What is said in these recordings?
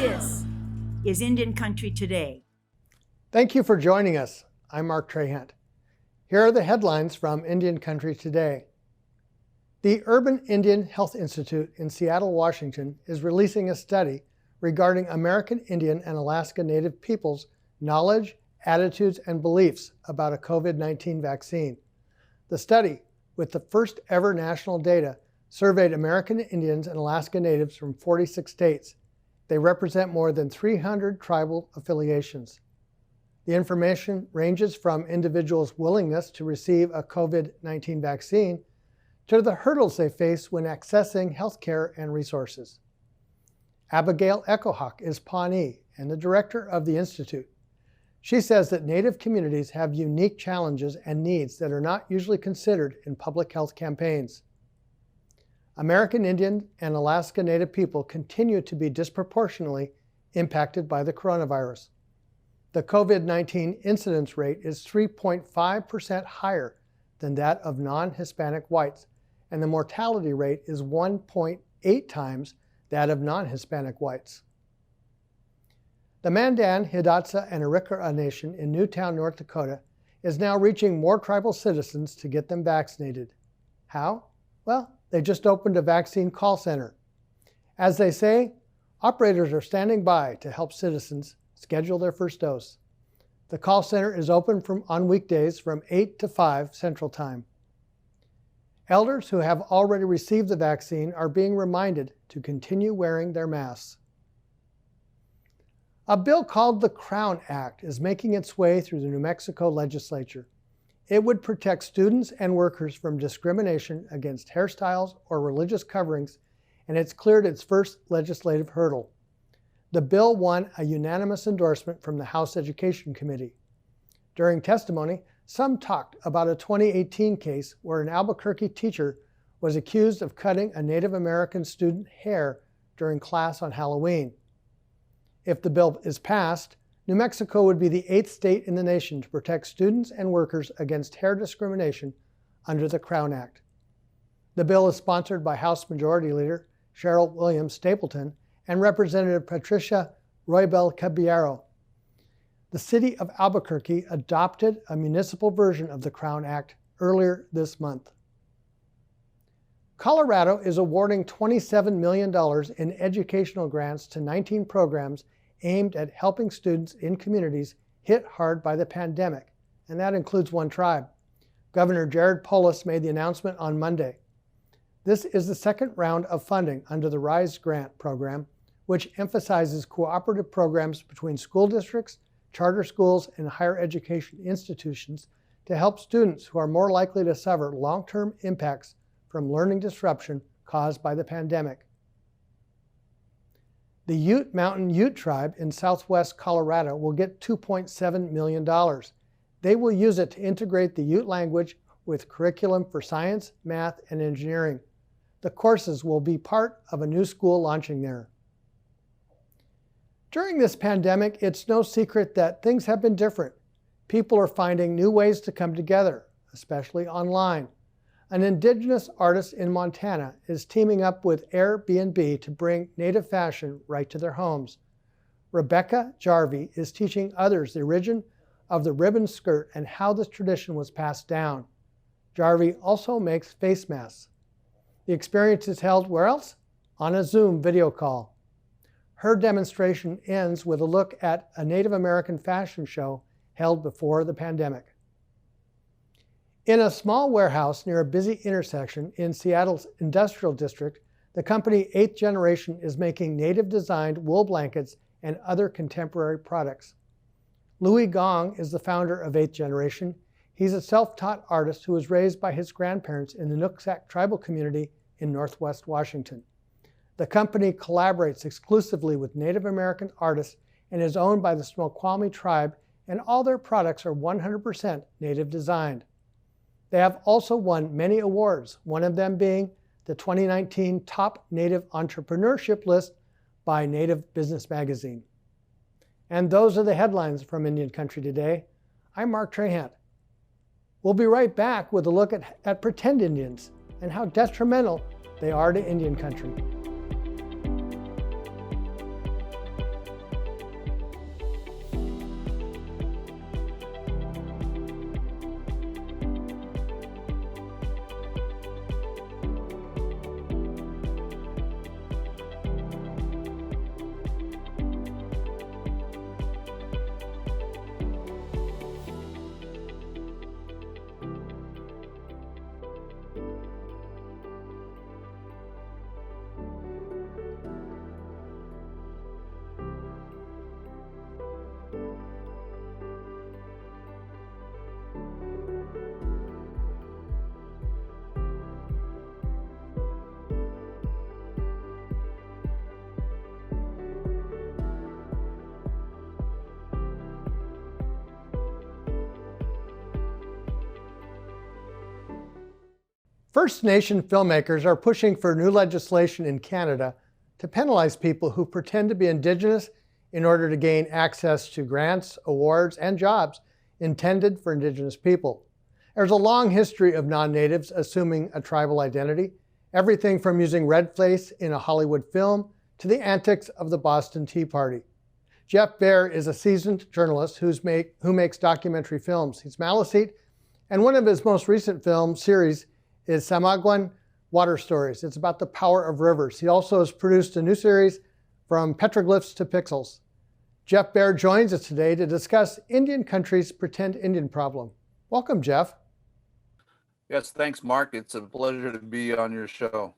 This is Indian Country Today. Thank you for joining us. I'm Mark Trahant. Here are the headlines from Indian Country Today. The Urban Indian Health Institute in Seattle, Washington is releasing a study regarding American Indian and Alaska Native peoples' knowledge, attitudes, and beliefs about a COVID-19 vaccine. The study, with the first ever national data, surveyed American Indians and Alaska Natives from 46 states. They represent more than 300 tribal affiliations. The information ranges from individuals' willingness to receive a COVID-19 vaccine to the hurdles they face when accessing healthcare and resources. Abigail Echohawk is Pawnee and the director of the Institute. She says that Native communities have unique challenges and needs that are not usually considered in public health campaigns. American Indian and Alaska Native people continue to be disproportionately impacted by the coronavirus. The COVID-19 incidence rate is 3.5% higher than that of non-Hispanic whites, and the mortality rate is 1.8 times that of non-Hispanic whites. The Mandan, Hidatsa, and Arikara Nation in Newtown, North Dakota is now reaching more tribal citizens to get them vaccinated. How? Well, they just opened a vaccine call center. As they say, operators are standing by to help citizens schedule their first dose. The call center is open on weekdays from 8 to 5 Central Time. Elders who have already received the vaccine are being reminded to continue wearing their masks. A bill called the Crown Act is making its way through the New Mexico legislature. It would protect students and workers from discrimination against hairstyles or religious coverings, and it's cleared its first legislative hurdle. The bill won a unanimous endorsement from the House Education Committee. During testimony, some talked about a 2018 case where an Albuquerque teacher was accused of cutting a Native American student hair during class on Halloween. If the bill is passed, New Mexico would be the 8th state in the nation to protect students and workers against hair discrimination under the Crown Act. The bill is sponsored by House Majority Leader Cheryl Williams Stapleton and Representative Patricia Roybal Caballero. The city of Albuquerque adopted a municipal version of the Crown Act earlier this month. Colorado is awarding $27 million in educational grants to 19 programs aimed at helping students in communities hit hard by the pandemic, and that includes one tribe. Governor Jared Polis made the announcement on Monday. This is the second round of funding under the RISE grant program, which emphasizes cooperative programs between school districts, charter schools, and higher education institutions to help students who are more likely to suffer long-term impacts from learning disruption caused by the pandemic. The Ute Mountain Ute Tribe in southwest Colorado will get $2.7 million. They will use it to integrate the Ute language with curriculum for science, math, and engineering. The courses will be part of a new school launching there. During this pandemic, it's no secret that things have been different. People are finding new ways to come together, especially online. An Indigenous artist in Montana is teaming up with Airbnb to bring Native fashion right to their homes. Rebecca Jarvie is teaching others the origin of the ribbon skirt and how this tradition was passed down. Jarvie also makes face masks. The experience is held where else? On a Zoom video call. Her demonstration ends with a look at a Native American fashion show held before the pandemic. In a small warehouse near a busy intersection in Seattle's industrial district, the company 8th Generation is making native-designed wool blankets and other contemporary products. Louis Gong is the founder of 8th Generation. He's a self-taught artist who was raised by his grandparents in the Nooksack tribal community in Northwest Washington. The company collaborates exclusively with Native American artists and is owned by the Snoqualmie tribe, and all their products are 100% native designed. They have also won many awards, one of them being the 2019 Top Native Entrepreneurship list by Native Business Magazine. And those are the headlines from Indian Country Today. I'm Mark Trahant. We'll be right back with a look at pretend Indians and how detrimental they are to Indian country. First Nation filmmakers are pushing for new legislation in Canada to penalize people who pretend to be Indigenous in order to gain access to grants, awards, and jobs intended for Indigenous people. There's a long history of non-natives assuming a tribal identity, everything from using redface in a Hollywood film to the antics of the Boston Tea Party. Jeff Bear is a seasoned journalist who makes documentary films. He's Maliseet, and one of his most recent film series is Samaqan Water Stories. It's about the power of rivers. He also has produced a new series, From Petroglyphs to Pixels. Jeff Bear joins us today to discuss Indian country's pretend Indian problem. Welcome, Jeff. Yes, thanks, Mark. It's a pleasure to be on your show.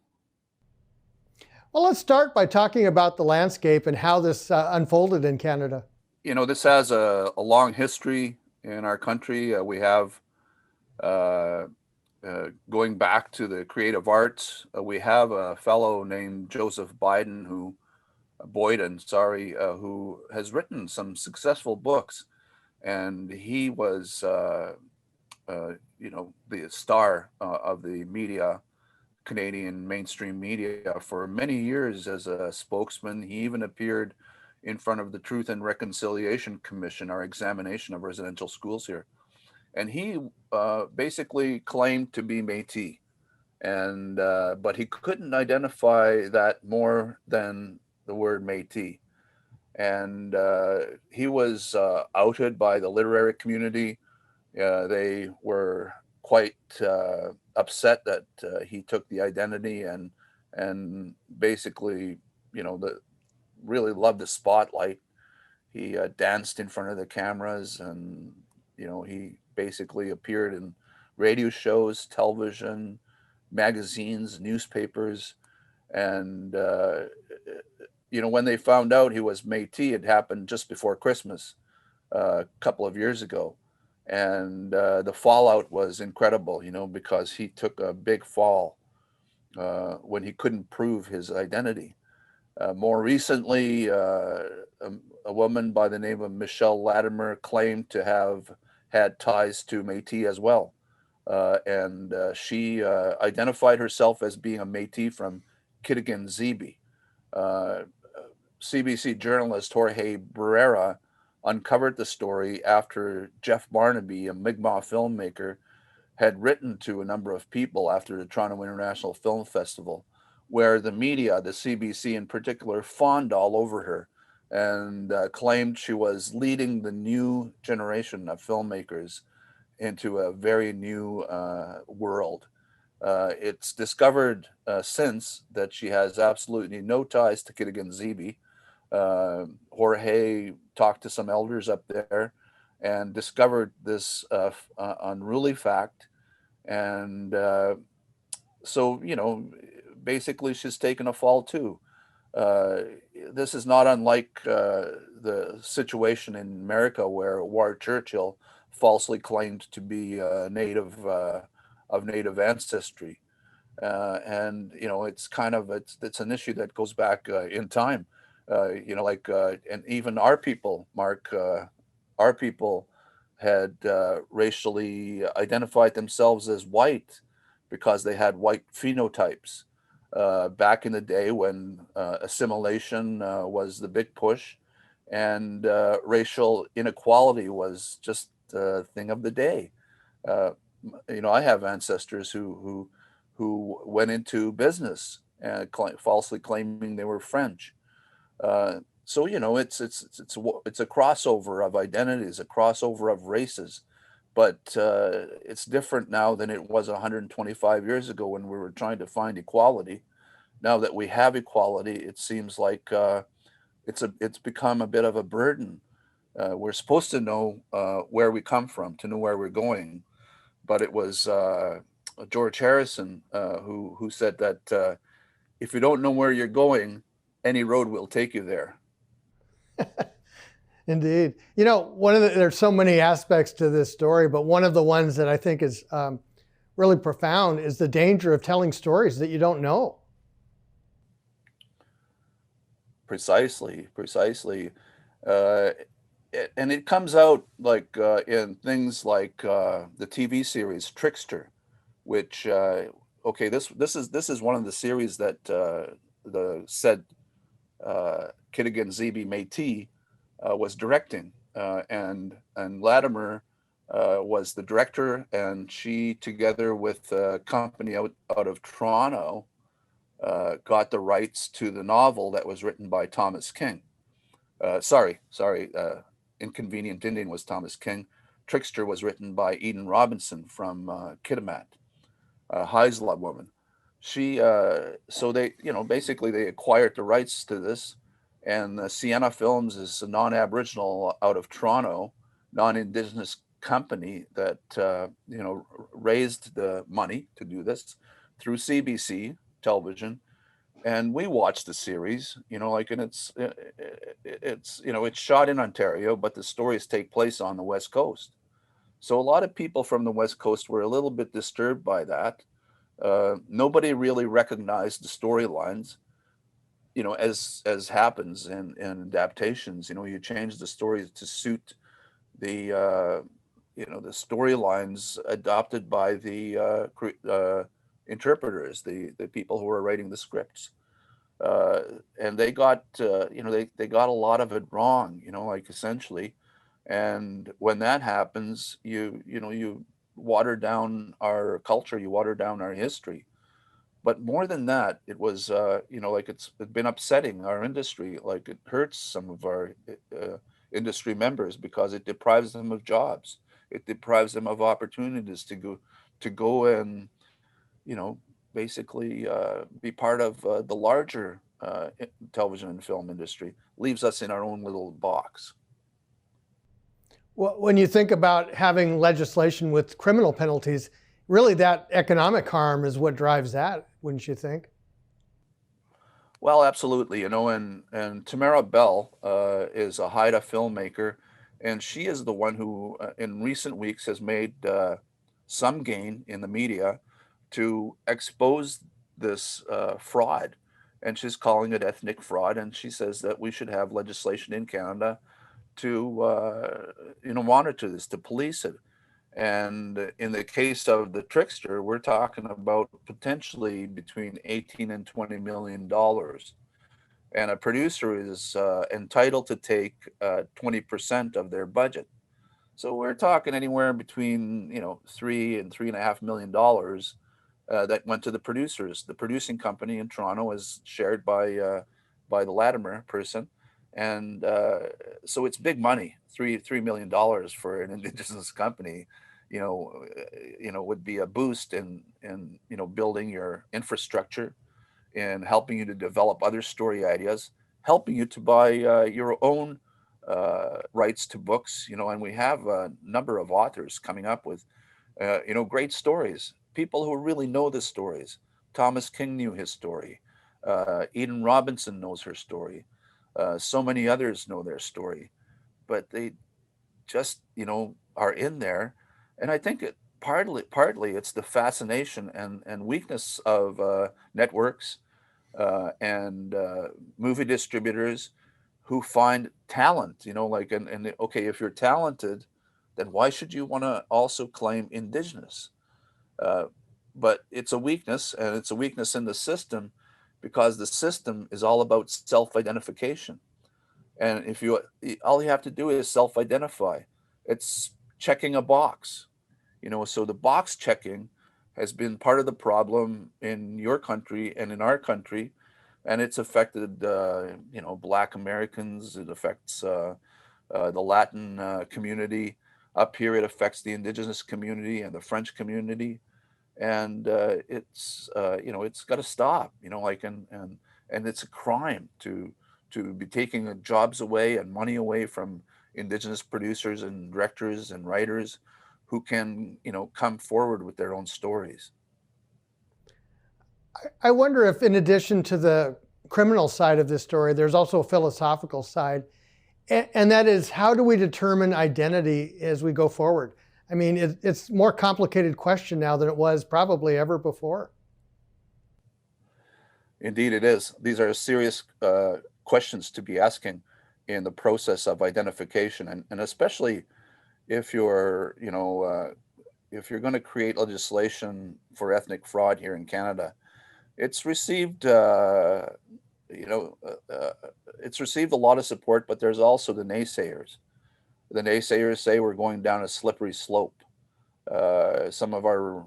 Well, let's start by talking about the landscape and how this unfolded in Canada. You know, this has a long history in our country. We have, going back to the creative arts, we have a fellow named Joseph Boyden, who has written some successful books. And he was, the star of the media, Canadian mainstream media, for many years as a spokesman. He even appeared in front of the Truth and Reconciliation Commission, our examination of residential schools here. And he basically claimed to be Métis, but he couldn't identify that more than the word Métis. And he was outed by the literary community. They were quite upset that he took the identity and basically, really loved the spotlight. He danced in front of the cameras, and he basically appeared in radio shows, television, magazines, newspapers, and when they found out he was Métis, it happened just before Christmas a couple of years ago. And the fallout was incredible, because he took a big fall when he couldn't prove his identity. More recently, a woman by the name of Michelle Latimer claimed to have had ties to Métis as well. And she identified herself as being a Métis from Kittigan-Zibi. CBC journalist Jorge Barrera uncovered the story after Jeff Barnaby, a Mi'kmaq filmmaker, had written to a number of people after the Toronto International Film Festival, where the media, the CBC in particular, fawned all over her and claimed she was leading the new generation of filmmakers into a very new world. It's discovered since that she has absolutely no ties to Kittigan-Zibi. Jorge talked to some elders up there and discovered this unruly fact. And so, basically she's taken a fall too. This is not unlike the situation in America where Ward Churchill falsely claimed to be native of native ancestry. And, it's an issue that goes back in time. And even our people, Mark, our people had racially identified themselves as white because they had white phenotypes back in the day when assimilation was the big push, and racial inequality was just the thing of the day. I have ancestors who went into business and falsely claiming they were French. So it's a crossover of identities, a crossover of races, but it's different now than it was 125 years ago when we were trying to find equality. Now that we have equality, it seems like it's become a bit of a burden. We're supposed to know where we come from, to know where we're going, but it was George Harrison who said that if you don't know where you're going, any road will take you there. Indeed. There's so many aspects to this story, but one of the ones that I think is really profound is the danger of telling stories that you don't know. Precisely. And it comes out in things like the TV series Trickster, which okay, this is one of the series that the said Kitigan Zebi Métis was directing, and Latimer was the director, and she, together with a company out of Toronto, got the rights to the novel that was written by Thomas King. Sorry, Inconvenient Indian was Thomas King. Trickster was written by Eden Robinson from Kitimat, Haisla woman. She, so they, basically they acquired the rights to this, and Sienna Films is a non-Aboriginal out of Toronto, non-Indigenous company that, raised the money to do this through CBC television. And we watched the series, and it's shot in Ontario, but the stories take place on the West Coast. So a lot of people from the West Coast were a little bit disturbed by that. Nobody really recognized the storylines, as happens in adaptations. You change the stories to suit the the storylines adopted by the interpreters, the people who are writing the scripts. And they got they got a lot of it wrong, essentially. And when that happens, you water down our culture, you water down our history. But more than that, it was it's been upsetting our industry. Like, it hurts some of our industry members because it deprives them of jobs. It deprives them of opportunities to go and basically be part of the larger television and film industry. Leaves us in our own little box. Well, when you think about having legislation with criminal penalties, really that economic harm is what drives that, wouldn't you think? Well, absolutely. And Tamara Bell is a Haida filmmaker, and she is the one who, in recent weeks, has made some gain in the media to expose this fraud. And she's calling it ethnic fraud. And she says that we should have legislation in Canada to, monitor this, to police it. And in the case of the Trickster, we're talking about potentially between 18 and $20 million. And a producer is entitled to take 20% of their budget. So we're talking anywhere between, $3 and $3.5 million that went to the producers. The producing company in Toronto is shared by the Latimer person, and so it's big money. $3 million for an Indigenous company, would be a boost in building your infrastructure, in helping you to develop other story ideas, helping you to buy your own rights to books. And we have a number of authors coming up with great stories. People who really know the stories. Thomas King knew his story. Eden Robinson knows her story. So many others know their story, but they just are in there. And I think it partly it's the fascination and weakness of networks and movie distributors who find talent. Okay, if you're talented, then why should you want to also claim Indigenous? But it's a weakness, and it's a weakness in the system, because the system is all about self-identification. And if you all you have to do is self-identify. It's checking a box. So the box checking has been part of the problem in your country and in our country, and it's affected Black Americans. It affects the Latin community. Up here, it affects the Indigenous community and the French community. And it's got to stop. And it's a crime to be taking jobs away and money away from Indigenous producers and directors and writers who can come forward with their own stories. I wonder if, in addition to the criminal side of this story, there's also a philosophical side, and that is, how do we determine identity as we go forward? I mean, it's a more complicated question now than it was probably ever before. Indeed, it is. These are serious questions to be asking in the process of identification, and especially if you're, if you're going to create legislation for ethnic fraud here in Canada, it's received, you know, it's received a lot of support, but there's also the naysayers. The naysayers say we're going down a slippery slope. Some of our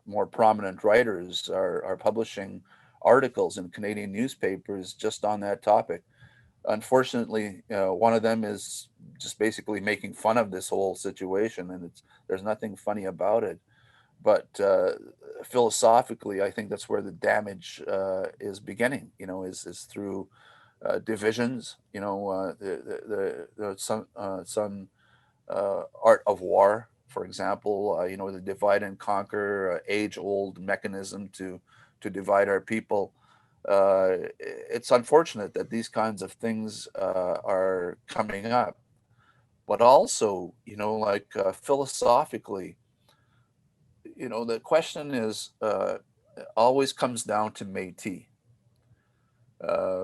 more prominent writers are publishing articles in Canadian newspapers just on that topic. Unfortunately, one of them is just basically making fun of this whole situation, and there's nothing funny about it. But philosophically, I think that's where the damage is beginning. You know, is through divisions. You know, some art of war, for example. You know, the divide and conquer, age-old mechanism to divide our people. It's unfortunate that these kinds of things are coming up, but also, you know, like philosophically, you know, the question is always comes down to Métis.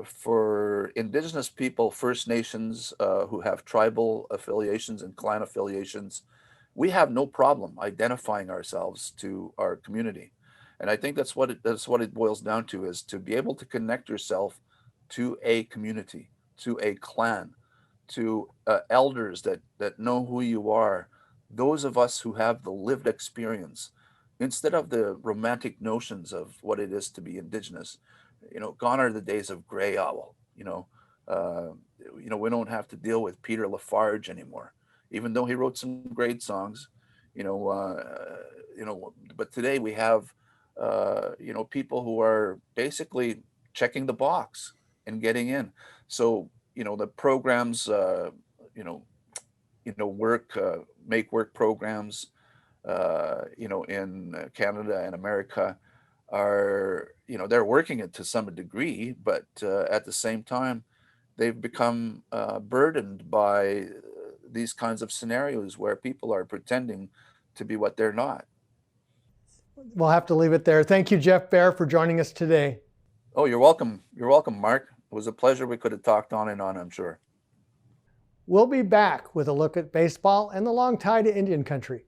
For Indigenous people, First Nations who have tribal affiliations and clan affiliations, we have no problem identifying ourselves to our community. And I think that's what it boils down to, is to be able to connect yourself to a community, to a clan, to elders that know who you are, those of us who have the lived experience, instead of the romantic notions of what it is to be Indigenous. You know, gone are the days of gray owl. Uh, we don't have to deal with Peter Lafarge anymore, even though he wrote some great songs. You know, but today we have people who are basically checking the box and getting in. So, you know, the programs, you know, work, make work programs, in Canada and America are, they're working it to some degree, but at the same time, they've become burdened by these kinds of scenarios where people are pretending to be what they're not. We'll have to leave it there. Thank you, Jeff Bear, for joining us today. Oh, you're welcome. You're welcome, Mark. It was a pleasure. We could have talked on and on, I'm sure. We'll be back with a look at baseball and the long tie to Indian country.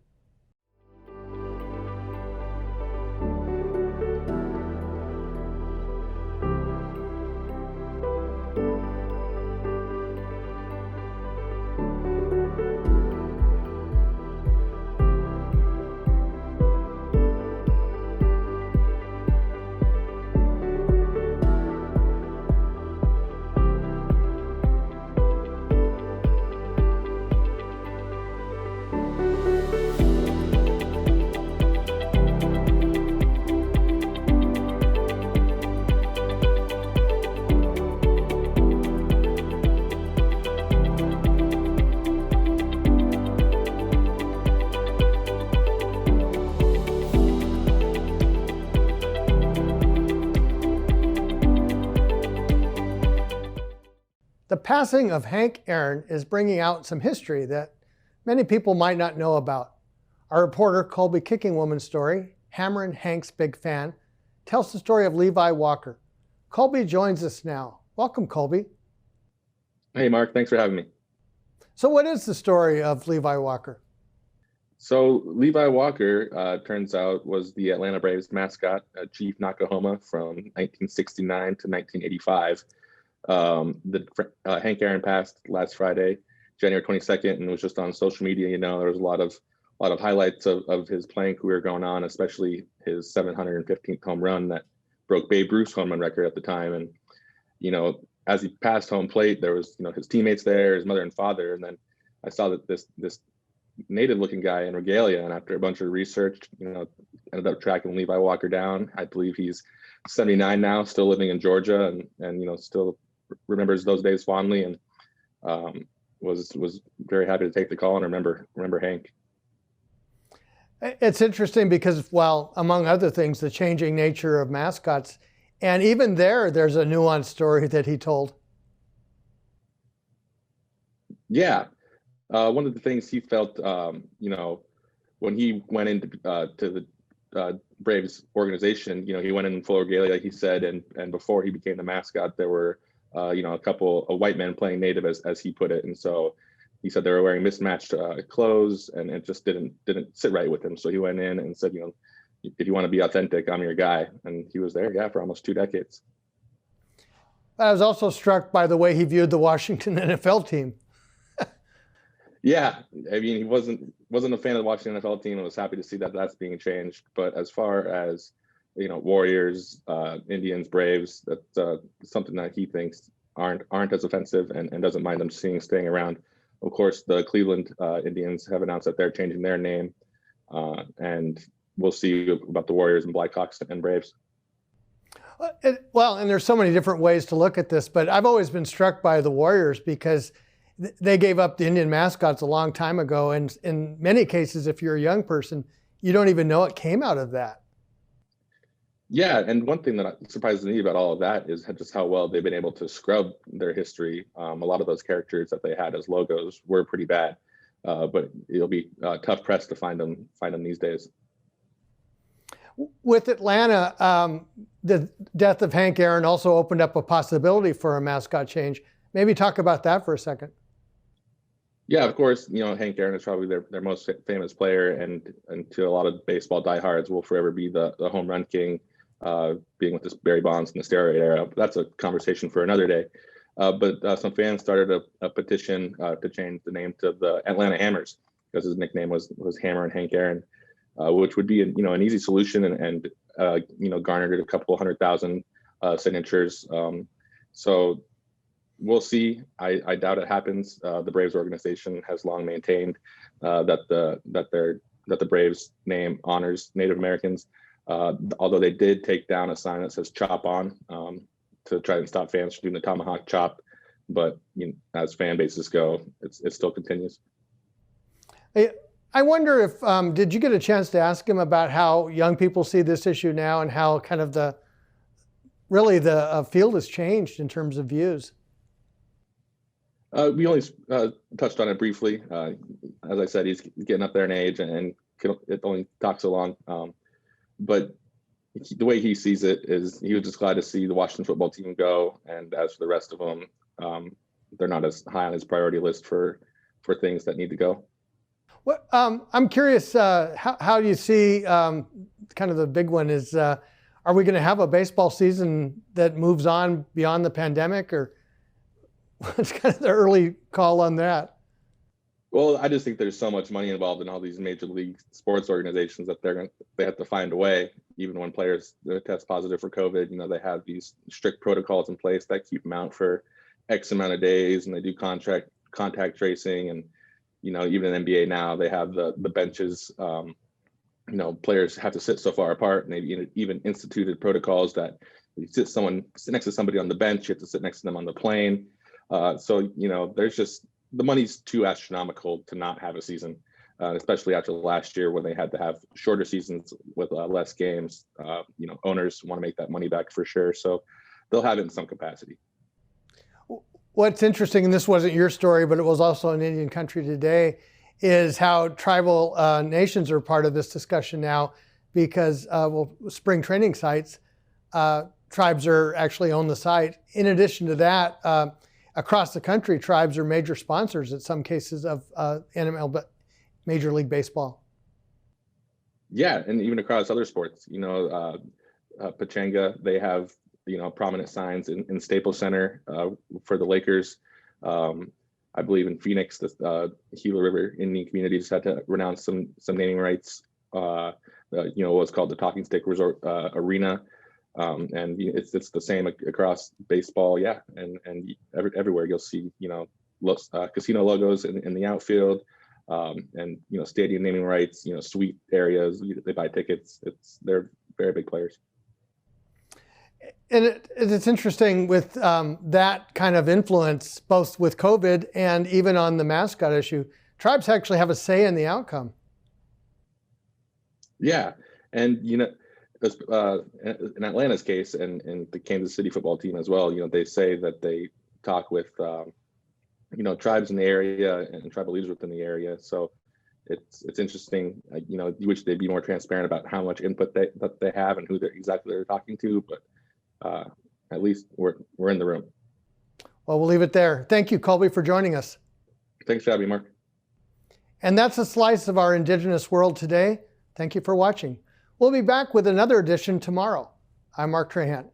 The passing of Hank Aaron is bringing out some history that many people might not know about. Our reporter, Kolby KickingWoman's story, Hammerin' Hank's Big Fan, tells the story of Levi Walker. Kolby joins us now. Welcome, Kolby. Hey, Mark. Thanks for having me. So what is the story of Levi Walker? So Levi Walker, turns out, was the Atlanta Braves mascot, Chief Nakahoma, from 1969 to 1985. Hank Aaron passed last Friday, January 22nd, and it was just on social media. There was a lot of highlights of his playing career going on, especially his 715th home run that broke Babe Ruth's home run record at the time. And as he passed home plate, there was his teammates there, his mother and father, and then I saw that this native-looking guy in regalia, and after a bunch of research, ended up tracking Levi Walker down. I believe he's 79 now, still living in Georgia, and still remembers those days fondly, and was very happy to take the call and remember Hank. It's interesting because, well, among other things, the changing nature of mascots, and even there's a nuanced story that he told. Yeah. One of the things he felt, when he went into to the Braves organization, he went in full regalia, like he said, and before he became the mascot, there were, a white men playing native, as he put it. And so he said they were wearing mismatched clothes, and it just didn't sit right with him. So he went in and said, if you want to be authentic, I'm your guy. And he was there, for almost 2 decades. I was also struck by the way he viewed the Washington NFL team. Yeah, I mean, he wasn't a fan of the Washington NFL team, and was happy to see that that's being changed. But as far as Warriors, Indians, Braves, that's something that he thinks aren't as offensive, and doesn't mind them staying around. Of course, the Cleveland Indians have announced that they're changing their name, and we'll see about the Warriors and Blackhawks and Braves. Well, and there's so many different ways to look at this, but I've always been struck by the Warriors because they gave up the Indian mascots a long time ago. And in many cases, if you're a young person, you don't even know it came out of that. Yeah, and one thing that surprises me about all of that is just how well they've been able to scrub their history. A lot of those characters that they had as logos were pretty bad, but it'll be tough press to find them these days. With Atlanta, the death of Hank Aaron also opened up a possibility for a mascot change. Maybe talk about that for a second. Yeah, of course, Hank Aaron is probably their most famous player, and to a lot of baseball diehards will forever be the home run king, being with this Barry Bonds in the steroid era. But that's a conversation for another day. But some fans started a petition to change the name to the Atlanta Hammers, because his nickname was Hammer and Hank Aaron. Which would be an easy solution, and garnered a couple 100,000 signatures. So we'll see. I doubt it happens. The Braves organization has long maintained that the Braves name honors Native Americans. Although they did take down a sign that says "Chop On" to try and stop fans from doing the tomahawk chop, but as fan bases go, it still continues. I wonder if, did you get a chance to ask him about how young people see this issue now, and how kind of the field has changed in terms of views? We only touched on it briefly. As I said, he's getting up there in age, and it only talks so long. But the way he sees it is he was just glad to see the Washington football team go. And as for the rest of them, they're not as high on his priority list for things that need to go. Well, I'm curious, how do you see, kind of the big one is, are we going to have a baseball season that moves on beyond the pandemic, or what's kind of the early call on that? Well, I just think there's so much money involved in all these major league sports organizations that they have to find a way. Even when players test positive for COVID, they have these strict protocols in place that keep them out for X amount of days, and they do contact tracing, and even in NBA now, they have the benches. Players have to sit so far apart, and they've even instituted protocols that you sit next to somebody on the bench, you have to sit next to them on the plane. So there's just, the money's too astronomical to not have a season, especially after last year when they had to have shorter seasons with less games. Owners want to make that money back for sure, so they'll have it in some capacity. What's interesting, and this wasn't your story, but it was also in Indian Country Today, is how tribal nations are part of this discussion now, because spring training sites, tribes are actually on the site. In addition to that, across the country, tribes are major sponsors in some cases of NML, Major League Baseball. Yeah, and even across other sports, Pechanga, they have prominent signs in Staples Center for the Lakers. I believe in Phoenix, the Gila River Indian community just had to renounce some naming rights. What's called the Talking Stick Resort Arena, and it's the same across baseball. Yeah, and everywhere you'll see casino logos in the outfield, and stadium naming rights. Suite areas, they buy tickets. They're very big players. And it's interesting with that kind of influence, both with COVID and even on the mascot issue, tribes actually have a say in the outcome. Yeah, and in Atlanta's case, and the Kansas City football team as well, they say that they talk with tribes in the area and tribal leaders within the area. So it's interesting. You wish they'd be more transparent about how much input that they have and who they're talking to, but at least we're in the room. Well, we'll leave it there. Thank you, Kolby, for joining us. Thanks for having me, Mark. And that's a slice of our Indigenous world today. Thank you for watching. We'll be back with another edition tomorrow. I'm Mark Trahant.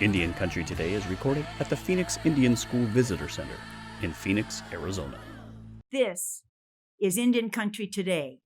Indian Country Today is recorded at the Phoenix Indian School Visitor Center in Phoenix, Arizona. This is Indian Country Today.